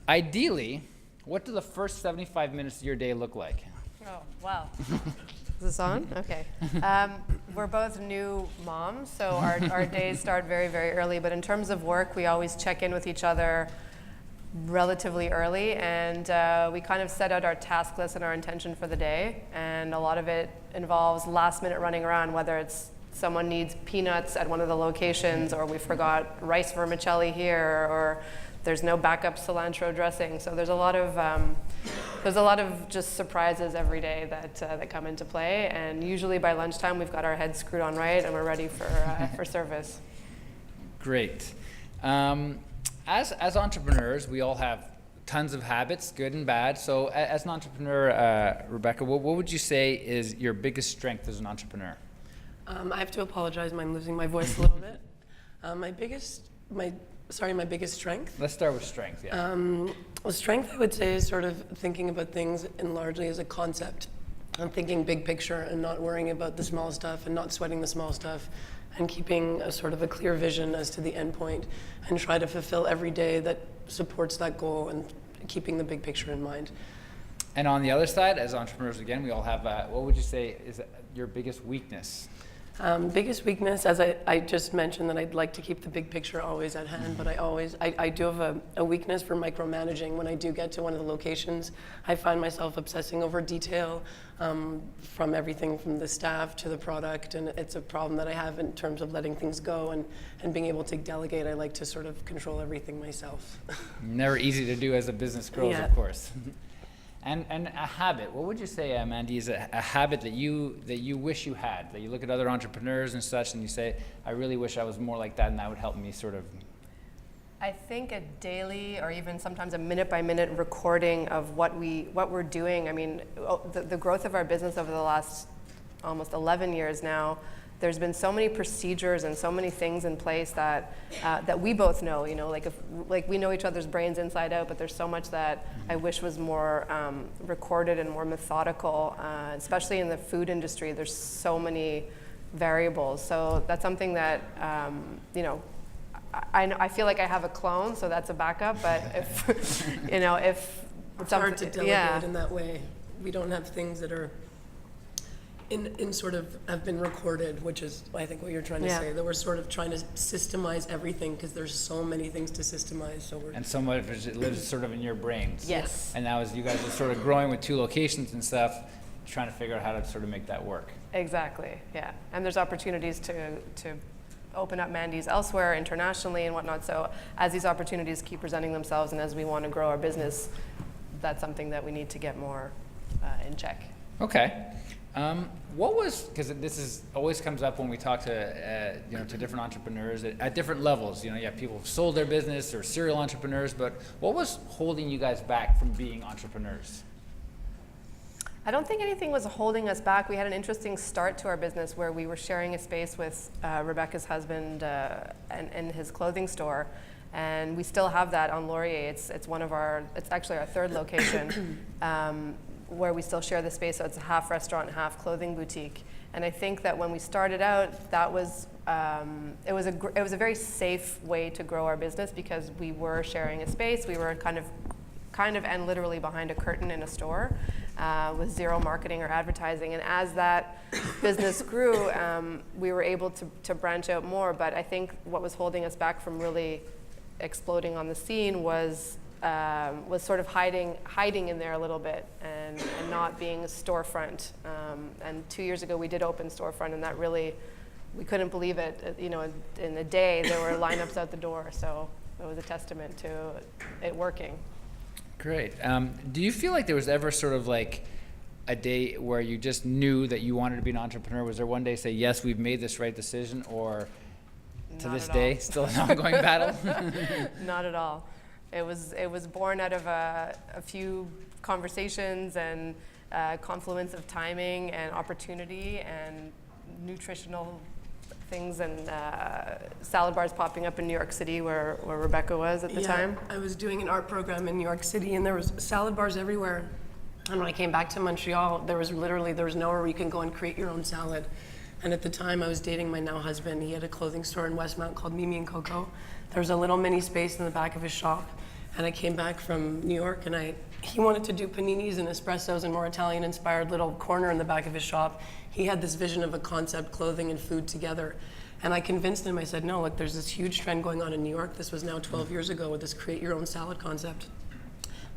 Ideally, what do the first 75 minutes of your day look like? Oh, wow. Is this on? Okay. We're both new moms, so our days start very, very early. But in terms of work, we always check in with each other relatively early, and we kind of set out our task list and our intention for the day. And a lot of it involves last minute running around, whether it's someone needs peanuts at one of the locations, or we forgot rice vermicelli here, or there's no backup cilantro dressing. So there's a lot of just surprises every day that come into play. And usually by lunchtime, we've got our heads screwed on right and we're ready for service. Great. As entrepreneurs, we all have tons of habits, good and bad. So as an entrepreneur, Rebecca, what would you say is your biggest strength as an entrepreneur? I have to apologize. I'm losing my voice a little bit. My biggest strength. Let's start with strength, yeah. Well, strength, I would say, is sort of thinking about things in largely as a concept. I'm thinking big picture and not worrying about the small stuff and not sweating the small stuff, and keeping a sort of a clear vision as to the end point and try to fulfill every day that supports that goal and keeping the big picture in mind. And on the other side, as entrepreneurs, again, we all have, what would you say is your biggest weakness? Biggest weakness, as I just mentioned, that I'd like to keep the big picture always at hand, but I do have a weakness for micromanaging. When I do get to one of the locations, I find myself obsessing over detail, from everything from the staff to the product, and it's a problem that I have in terms of letting things go and being able to delegate. I like to sort of control everything myself. Never easy to do as a business grows, Yeah. of course. And a habit, what would you say, Mandy, is a habit that you wish you had, that you look at other entrepreneurs and such and you say, I really wish I was more like that and that would help me sort of? I think a daily or even sometimes a minute by minute recording of what we're doing. I mean, the growth of our business over the last almost 11 years now, there's been so many procedures and so many things in place that we both know, like we know each other's brains inside out, but there's so much that I wish was more recorded and more methodical, especially in the food industry. There's so many variables. So that's something that, I feel like I have a clone, so that's a backup, but if, if It's hard to delegate in that way. We don't have things that are in sort of have been recorded, which is I think what you're trying to say, that we're sort of trying to systemize everything because there's so many things to systemize. And so much of it lives sort of in your brains. Yes. And now as you guys are sort of growing with 2 locations and stuff, trying to figure out how to sort of make that work. Exactly, yeah. And there's opportunities to open up Mandy's elsewhere, internationally and whatnot. So as these opportunities keep presenting themselves and as we want to grow our business, that's something that we need to get more in check. Okay. Because this always comes up when we talk to to different entrepreneurs at different levels. You have people who've sold their business or serial entrepreneurs, but what was holding you guys back from being entrepreneurs? I don't think anything was holding us back. We had an interesting start to our business where we were sharing a space with Rebecca's husband and his clothing store. And we still have that on Laurier. It's actually our 3rd location. Where we still share the space, so it's a half restaurant, half clothing boutique. And I think that when we started out, that was it was a very safe way to grow our business because we were sharing a space. We were kind of and literally behind a curtain in a store with zero marketing or advertising. And as that business grew, we were able to branch out more. But I think what was holding us back from really exploding on the scene was sort of hiding in there a little bit and not being a storefront. And 2 years ago we did open storefront, and that really, we couldn't believe it. In a day there were lineups out the door, so it was a testament to it working. Great. Do you feel like there was ever sort of like a day where you just knew that you wanted to be an entrepreneur? Was there one day say, yes, we've made this right decision, or to this day still an ongoing battle? Not at all. It was born out of a few conversations and confluence of timing and opportunity and nutritional things and salad bars popping up in New York City where Rebecca was at the time. I was doing an art program in New York City and there was salad bars everywhere. And when I came back to Montreal, there was nowhere where you can go and create your own salad. And at the time I was dating my now husband. He had a clothing store in Westmount called Mimi and Coco. There was a little mini space in the back of his shop. And I came back from New York, and he wanted to do paninis and espressos and more Italian-inspired little corner in the back of his shop. He had this vision of a concept, clothing and food together. And I convinced him, I said, no, look, there's this huge trend going on in New York. This was now 12 years ago with this create your own salad concept.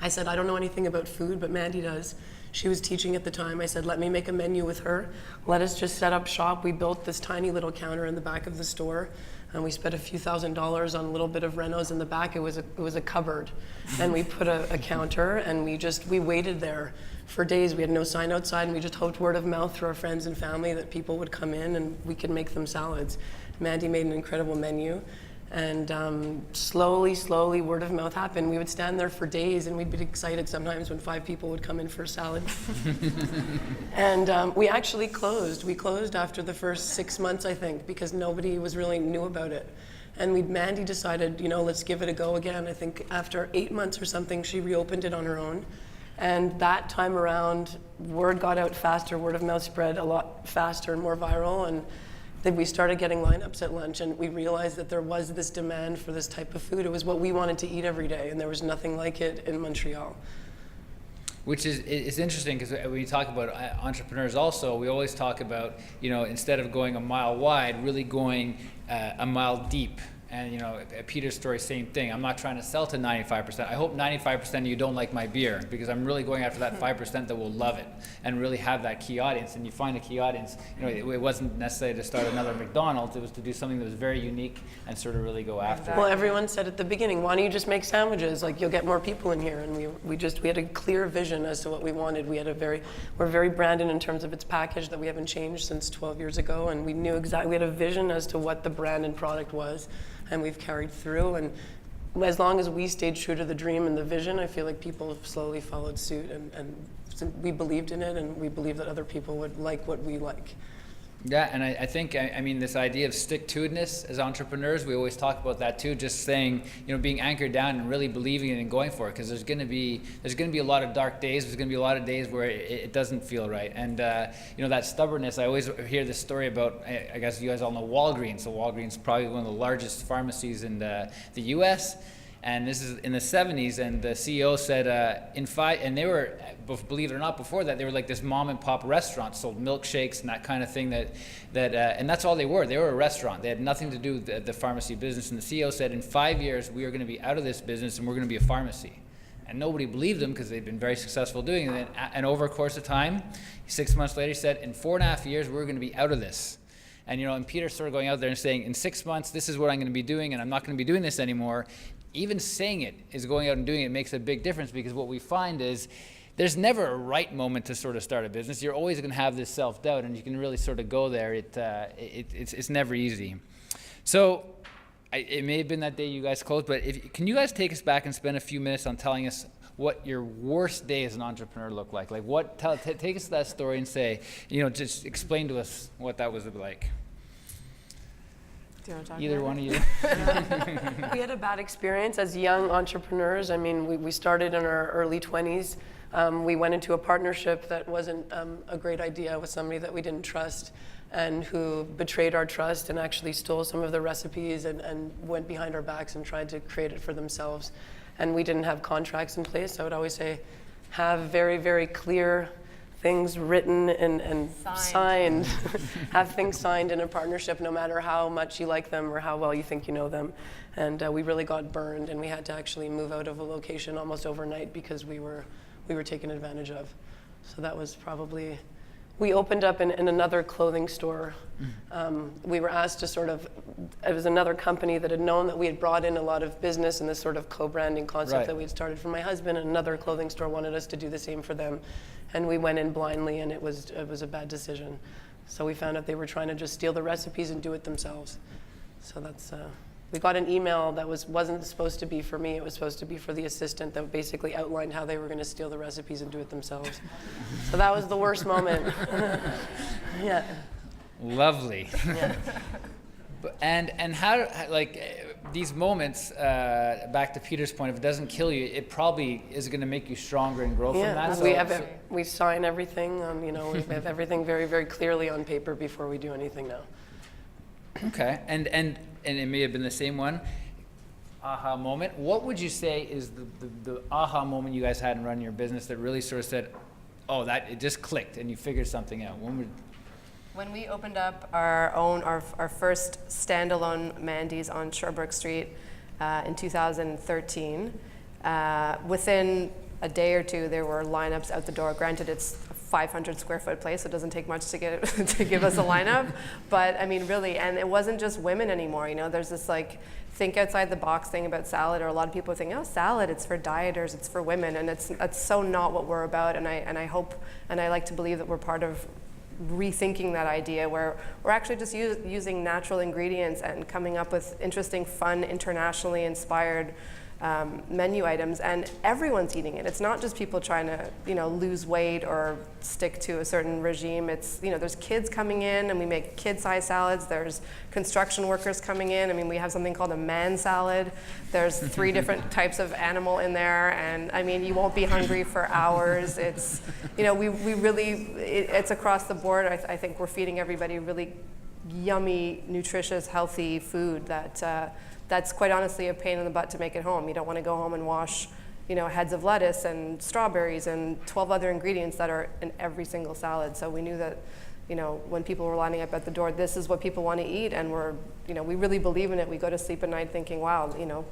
I said, I don't know anything about food, but Mandy does. She was teaching at the time. I said, let me make a menu with her. Let us just set up shop. We built this tiny little counter in the back of the store. And we spent a few $1,000s on a little bit of renos in the back. It was a cupboard. And we put a counter, and we waited there for days. We had no sign outside, and we just hoped word of mouth through our friends and family that people would come in and we could make them salads. Mandy made an incredible menu. And slowly, word of mouth happened. We would stand there for days, and we'd be excited sometimes when 5 people would come in for a salad. And we actually closed. We closed after the first 6 months, I think, because nobody was really knew about it. And Mandy decided, let's give it a go again. I think after 8 months or something, she reopened it on her own. And that time around, word got out faster. Word of mouth spread a lot faster and more viral. And then we started getting lineups at lunch, and we realized that there was this demand for this type of food. It was what we wanted to eat every day, and there was nothing like it in Montreal. Which is, it's interesting because when you talk about entrepreneurs also, we always talk about, instead of going a mile wide, really going a mile deep. And Peter's story, same thing. I'm not trying to sell to 95%. I hope 95% of you don't like my beer, because I'm really going after that 5% that will love it and really have that key audience. And you find a key audience. It wasn't necessarily to start another McDonald's. It was to do something that was very unique and sort of really go after it. Well, everyone said at the beginning, why don't you just make sandwiches? Like, you'll get more people in here. And we had a clear vision as to what we wanted. We're very branded in terms of its package that we haven't changed since 12 years ago. And we knew exactly, we had a vision as to what the brand and product was. And we've carried through, and as long as we stayed true to the dream and the vision, I feel like people have slowly followed suit, and we believed in it, and we believe that other people would like what we like. Yeah, and I think, this idea of stick-to-itness as entrepreneurs, we always talk about that too, just saying, being anchored down and really believing in it and going for it, because there's going to be a lot of dark days, there's going to be a lot of days where it doesn't feel right. And, that stubbornness, I always hear this story about, I guess you guys all know Walgreens. So Walgreens is probably one of the largest pharmacies in the U.S., and this is in the 70s, and the CEO said and they were, believe it or not, before that, they were like this mom and pop restaurant, sold milkshakes and that kind of thing and that's all they were. They were a restaurant. They had nothing to do with the pharmacy business. And the CEO said, in 5 years, we are going to be out of this business and we're going to be a pharmacy. And nobody believed him because they'd been very successful doing it. And over a course of time, 6 months later, he said, in 4.5 years, we're going to be out of this. And, and Peter started going out there and saying, in 6 months, this is what I'm going to be doing, and I'm not going to be doing this anymore. Even saying it is going out and doing it makes a big difference, because what we find is there's never a right moment to sort of start a business. You're always going to have this self-doubt, and you can really sort of go there. It's never easy. So it may have been that day you guys closed, but can you guys take us back and spend a few minutes on telling us what your worst day as an entrepreneur looked like? Like, take us to that story and say, just explain to us what that was like. Do you want to talk Either about one it? of you. We had a bad experience as young entrepreneurs. We started in our early 20s. We went into a partnership that wasn't a great idea with somebody that we didn't trust, and who betrayed our trust and actually stole some of the recipes and went behind our backs and tried to create it for themselves. And we didn't have contracts in place. So I would always say, have very, very clear things written and signed. Have things signed in a partnership, no matter how much you like them or how well you think you know them. And we really got burned, and we had to actually move out of a location almost overnight because we were taken advantage of. So that was probably. We opened up in another clothing store. We were asked to it was another company that had known that we had brought in a lot of business and this sort of co-branding concept that we had started for my husband, and another clothing store wanted us to do the same for them. And we went in blindly, and it was a bad decision. So we found out they were trying to just steal the recipes and do it themselves. So that's, we got an email that wasn't supposed to be for me. It was supposed to be for the assistant that basically outlined how they were going to steal the recipes and do it themselves. So that was the worst moment. Yeah. Lovely. Yeah. And how, these moments, back to Peter's point, if it doesn't kill you, it probably is going to make you stronger and grow from that. We sign everything, we have everything very, very clearly on paper before we do anything now. Okay, and it may have been the same one. aha moment. What would you say is the aha moment you guys had in running your business that really sort of said, oh, that it just clicked and you figured something out? When we opened up our first standalone Mandy's on Sherbrooke Street in 2013, within a day or two there were lineups out the door. Granted, it's a 500 square foot place, so it doesn't take much to get to give us a lineup. But I mean, really, and it wasn't just women anymore. You know, there's this like think outside the box thing about salad, or a lot of people think, oh, salad, it's for dieters, it's for women, and it's so not what we're about. And I hope, and I like to believe that we're part of rethinking that idea, where we're actually just using natural ingredients and coming up with interesting, fun, internationally inspired menu items, and everyone's eating it. It's not just people trying to, you know, lose weight or stick to a certain regime. It's, you know, there's kids coming in and we make kid-sized salads. There's construction workers coming in. I mean, we have something called a man salad. There's 3 different types of animal in there, and I mean, you won't be hungry for hours. It's, you know, we really, it's across the board. I think we're feeding everybody really yummy, nutritious, healthy food that that's quite honestly a pain in the butt to make at home. You don't want to go home and wash, you know, heads of lettuce and strawberries and 12 other ingredients that are in every single salad. So we knew that, you know, when people were lining up at the door, this is what people want to eat, and we're, you know, we really believe in it. We go to sleep at night thinking, wow, you know,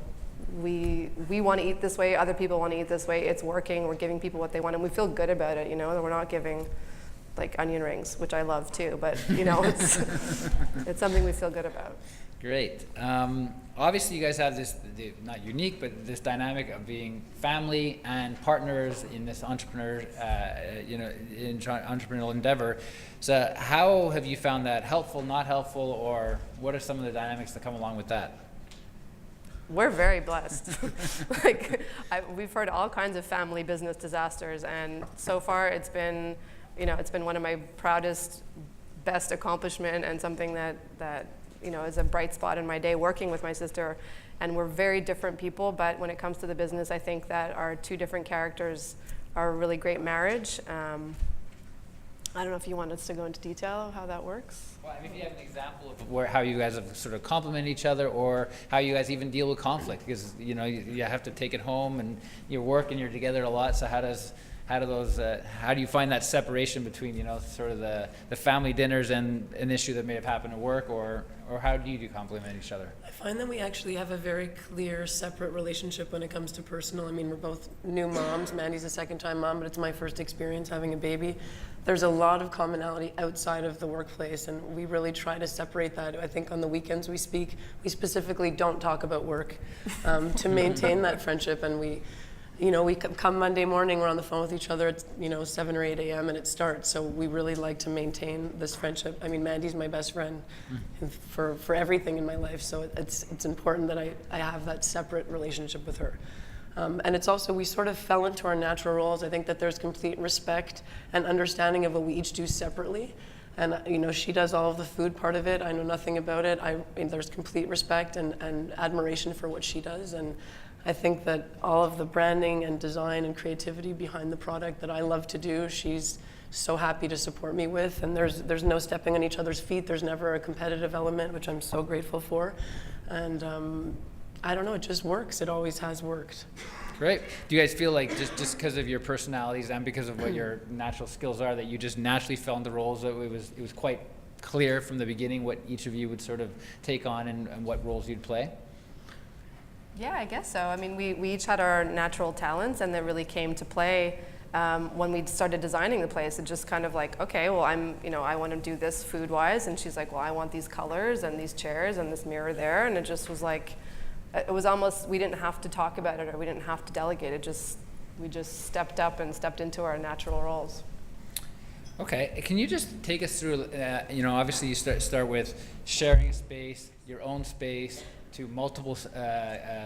we want to eat this way, other people want to eat this way, it's working, we're giving people what they want, and we feel good about it, you know, that we're not giving like onion rings, which I love too, but you know, it's something we feel good about. Great. Obviously, you guys have this, not unique, but this dynamic of being family and partners in this entrepreneurial endeavor. So how have you found that helpful, not helpful, or what are some of the dynamics that come along with that? We're very blessed. We've heard all kinds of family business disasters, and so far it's been, you know, it's been one of my proudest, best accomplishment, and something that you know, is a bright spot in my day working with my sister. And we're very different people, but when it comes to the business, I think that our 2 different characters are a really great marriage. I don't know if you want us to go into detail of how that works. Well, I mean, if you have an example of how you guys have sort of complement each other, or how you guys even deal with conflict, because you know you have to take it home and you work and you're together a lot. So how do you find that separation between, you know, sort of the family dinners and an issue that may have happened at work, or how do you complement each other? I find that we actually have a very clear, separate relationship when it comes to personal. I mean, we're both new moms. Mandy's a second-time mom, but it's my first experience having a baby. There's a lot of commonality outside of the workplace, and we really try to separate that. I think on the weekends we specifically don't talk about work to maintain that friendship, and we come Monday morning, we're on the phone with each other at, you know, 7 or 8 a.m. and it starts. So we really like to maintain this friendship. I mean, Mandy's my best friend for everything in my life. So it's important that I have that separate relationship with her. And it's also, we sort of fell into our natural roles. I think that there's complete respect and understanding of what we each do separately. And, you know, she does all of the food part of it. I know nothing about it. There's complete respect and admiration for what she does. And I think that all of the branding and design and creativity behind the product that I love to do, she's so happy to support me with. And there's no stepping on each other's feet. There's never a competitive element, which I'm so grateful for. And I don't know, it just works. It always has worked. Great. Do you guys feel like just because of your personalities and because of what your natural skills are, that you just naturally fell into roles, that it was quite clear from the beginning what each of you would sort of take on and what roles you'd play? Yeah, I guess so. I mean, we each had our natural talents, and that really came to play when we started designing the place. It just kind of like, okay, well, I want to do this food-wise, and she's like, well, I want these colors and these chairs and this mirror there, and it just was like, it was almost, we didn't have to talk about it or we didn't have to delegate it. We just stepped up and stepped into our natural roles. Okay, can you just take us through, obviously you start with sharing a space, your own space, to multiple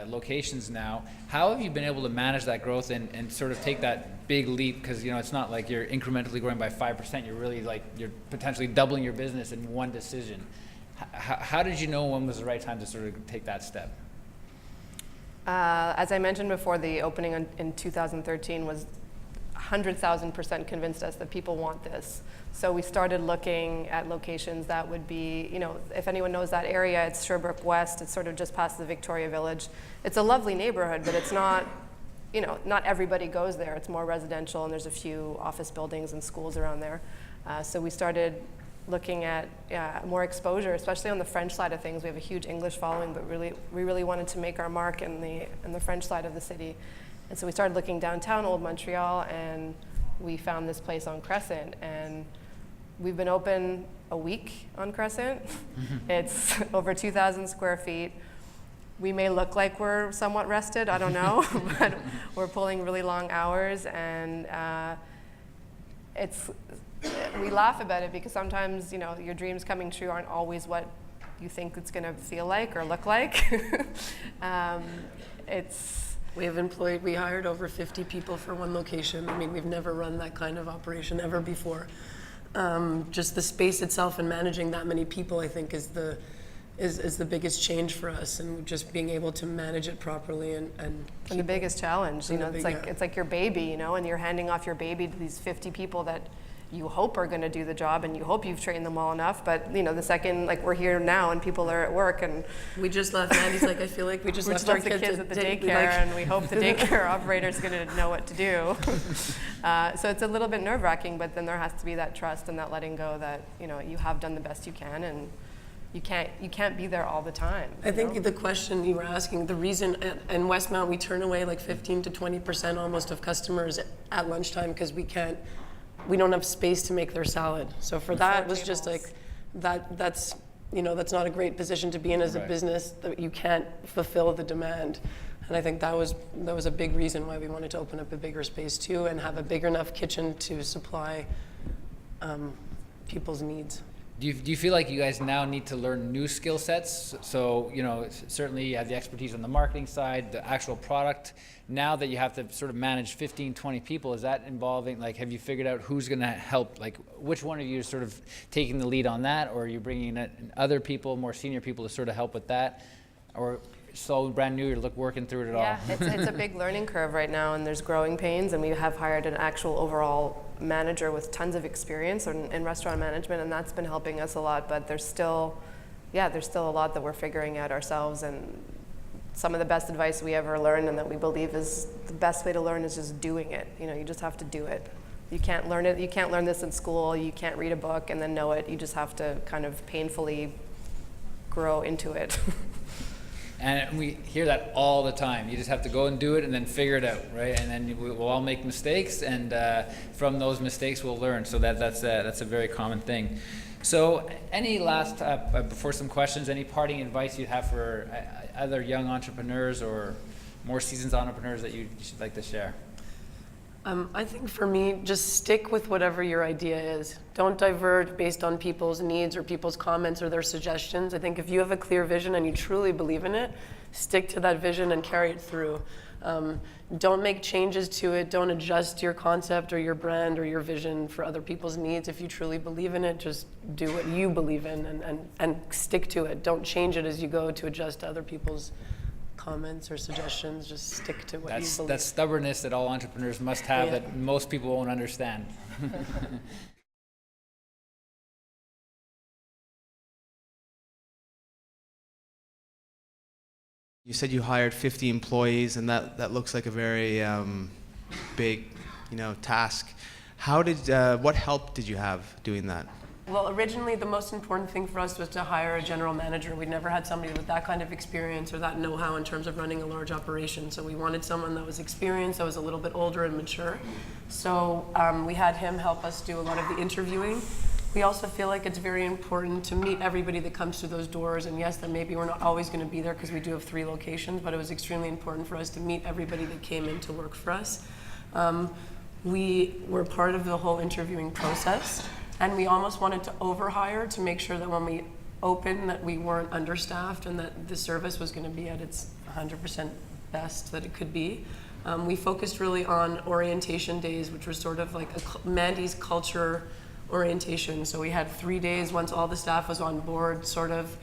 locations now. How have you been able to manage that growth and sort of take that big leap? Because, you know, it's not like you're incrementally growing by 5%. You're really you're potentially doubling your business in one decision. How did you know when was the right time to sort of take that step? As I mentioned before, the opening in 2013 was 100,000% convinced us that people want this. So we started looking at locations that would be, if anyone knows that area, it's Sherbrooke West. It's sort of just past the Victoria Village. It's a lovely neighborhood, but it's not, not everybody goes there. It's more residential, and there's a few office buildings and schools around there. So we started looking at more exposure, especially on the French side of things. We have a huge English following, but we really wanted to make our mark in the French side of the city. And so we started looking downtown Old Montreal, and we found this place on Crescent. And we've been open a week on Crescent. It's over 2,000 square feet. We may look like we're somewhat rested, I don't know, but we're pulling really long hours, and we laugh about it because sometimes, your dreams coming true aren't always what you think it's going to feel like or look like. We hired over 50 people for one location. I mean, we've never run that kind of operation ever before. Just the space itself and managing that many people, I think, is the biggest change for us, and just being able to manage it properly and the biggest challenge. It's like your baby, and you're handing off your baby to these 50 people that you hope are going to do the job, and you hope you've trained them well enough. But the second, like, we're here now and people are at work, and we just left. Andy's like, I feel like we just left our kids at the daycare, and we hope the daycare operator's going to know what to do. So it's a little bit nerve-wracking, but then there has to be that trust and that letting go that you have done the best you can, and you can't be there all the time. I think the question you were asking, the reason in Westmount we turn away like 15 to 20% almost of customers at lunchtime because we don't have space to make their salad. So for that, it was just like that's not a great position to be in as a business, that you can't fulfill the demand. And I think that was a big reason why we wanted to open up a bigger space too, and have a big enough kitchen to supply people's needs. Do you feel like you guys now need to learn new skill sets? So, certainly you have the expertise on the marketing side, the actual product. Now that you have to sort of manage 15, 20 people, is that involving, have you figured out who's going to help? Which one of you is sort of taking the lead on that, or are you bringing in other people, more senior people, to sort of help with that? Or so brand new, you're working through it all? Yeah, it's a big learning curve right now, and there's growing pains, and we have hired an actual overall manager with tons of experience in restaurant management, and that's been helping us a lot. But there's still a lot that we're figuring out ourselves, and some of the best advice we ever learned and that we believe is the best way to learn is just doing it. You just have to do it. You can't learn it. You can't learn this in school. You can't read a book and then know it. You just have to kind of painfully grow into it. And we hear that all the time. You just have to go and do it and then figure it out, right? And then we'll all make mistakes, and from those mistakes we'll learn. So that's a very common thing. So any last, before some questions, any parting advice you have for other young entrepreneurs or more seasoned entrepreneurs that you'd like to share? I think for me, just stick with whatever your idea is. Don't divert based on people's needs or people's comments or their suggestions. I think if you have a clear vision and you truly believe in it, stick to that vision and carry it through. Don't make changes to it. Don't adjust your concept or your brand or your vision for other people's needs. If you truly believe in it, just do what you believe in and stick to it. Don't change it as you go to adjust to other people's comments or suggestions. Just stick to what you believe. That's stubbornness that all entrepreneurs must have, that most people won't understand. You said you hired 50 employees, and that looks like a very big, task. What help did you have doing that? Well, originally the most important thing for us was to hire a general manager. We'd never had somebody with that kind of experience or that know-how in terms of running a large operation. So we wanted someone that was experienced, that was a little bit older and mature. So we had him help us do a lot of the interviewing. We also feel like it's very important to meet everybody that comes through those doors. And yes, that maybe we're not always going to be there because we do have 3 locations, but it was extremely important for us to meet everybody that came in to work for us. We were part of the whole interviewing process. And we almost wanted to overhire to make sure that when we opened that we weren't understaffed and that the service was going to be at its 100% best that it could be. We focused really on orientation days, which were sort of like Mandy's culture orientation. So we had 3 days once all the staff was on board, sort of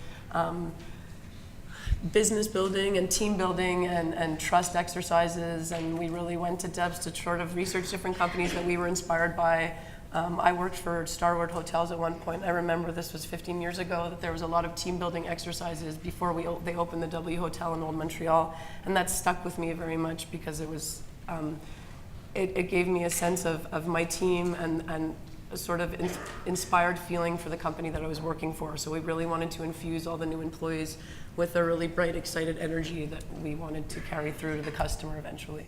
business building and team building and trust exercises, and we really went to depths to sort of research different companies that we were inspired by. I worked for Starwood Hotels at one point. I remember this was 15 years ago, that there was a lot of team building exercises before they opened the W Hotel in Old Montreal, and that stuck with me very much because it was it gave me a sense of my team and a sort of inspired feeling for the company that I was working for. So we really wanted to infuse all the new employees with a really bright, excited energy that we wanted to carry through to the customer eventually.